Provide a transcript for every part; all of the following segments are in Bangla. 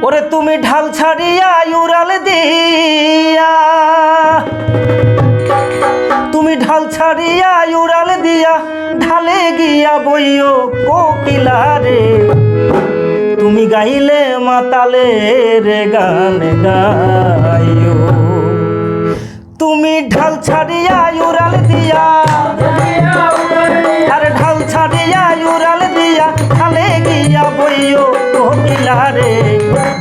ওরে তুমি ঢাল ছাড়িয়া উড়াল দিয়া, তুমি ঢাল ছাড়িয়া উড়াল দিয়া ঢালে গিয়া বইও কোকিলা রে, তুমি গাইলে মাতালের গান গাইও। তুমি ঢাল ছাড়িয়া উড়াল দিয়া, আরে ঢাল ছাড়িয়া উড়াল দিয়া ঢালে গিয়া বইও কোকিলা রে,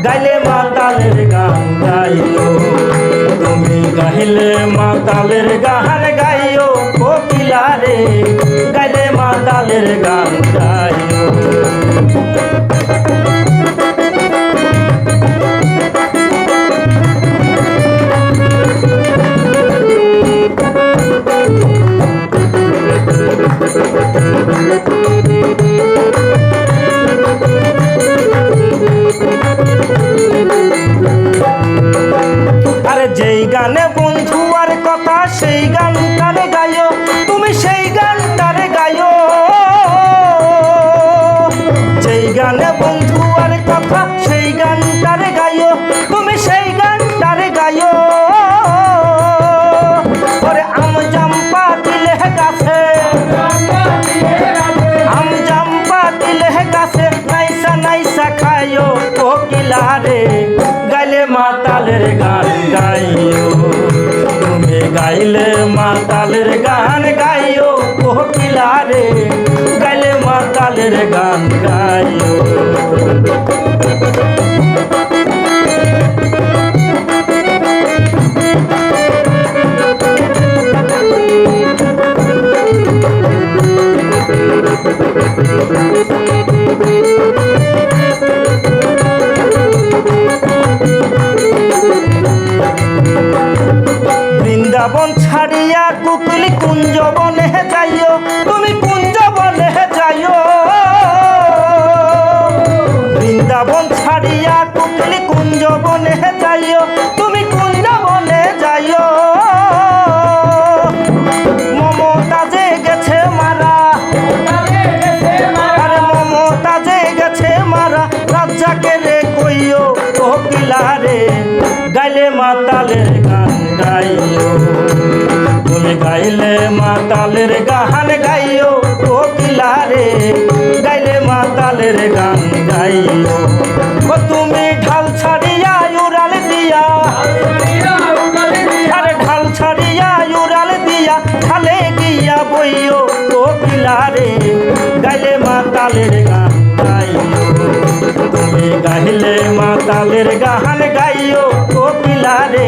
গাইলে মাতালের গান গাইও। তুমি গাইলে মাতালের গান গাইও কোকিলা রে, গাইলে মাতালের গান গাইও। আরে যেই গানে বন্ধু আর কথা সেই গানটারে গাইও, তুমি সেই গানটারে গাইও। যেই গানে বন্ধু আর কথা সেই গানটারে গাইও, তুমি সেই গানটারে গাইও। ওরে আম জাম্পা দিলে গাছে, আম জাম্পা দিলে গাছে নাইসা নাইসা খাইও কোকিলা রে, গাইলে মাতালের গান গাইও। তুমি গাইলে মাতালের গান গাইও কোকিলা রে, গাইলে মাতালের গান গাইও। বৃন্দাবন ছাড়িয়া কুকিলি কুঞ্জ বনে যাইও, তুমি কুঞ্জ বনে যাইও। বৃন্দাবন ছাড়িয়া কুকিলি কুঞ্জ বনে যাইও, তুমি কুঞ্জ বনে যাইও। মমতা যে গেছে মারা, আরে মমতা যে গেছে মারা, রাজ্জাকে রে কইও কোকিলা রে, গাইলে মাতালের গান গাইও। তুমি গাইলে মাতালের গান গাইও কোকিলা রে, গাইলে মাতালের গান গাইও। ও তুমি ঢাল ছাড়িয়া উড়াল দিয়া, আরে ঢাল ছাড়িয়া উড়াল দিয়া ঢালে গিয়া বইও কোকিলা রে, গাইলে মাতালের গান গাইও। তুমি গাইলে মাতালের গান গাইও কোকিলা রে,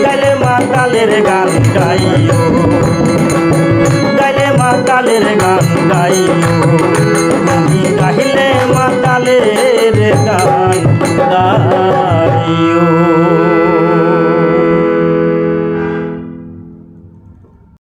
গাইলে মাতালের গান গাইও, গাইলে মাতালের গান গাইও। তুমি গাইলে মাতালের গান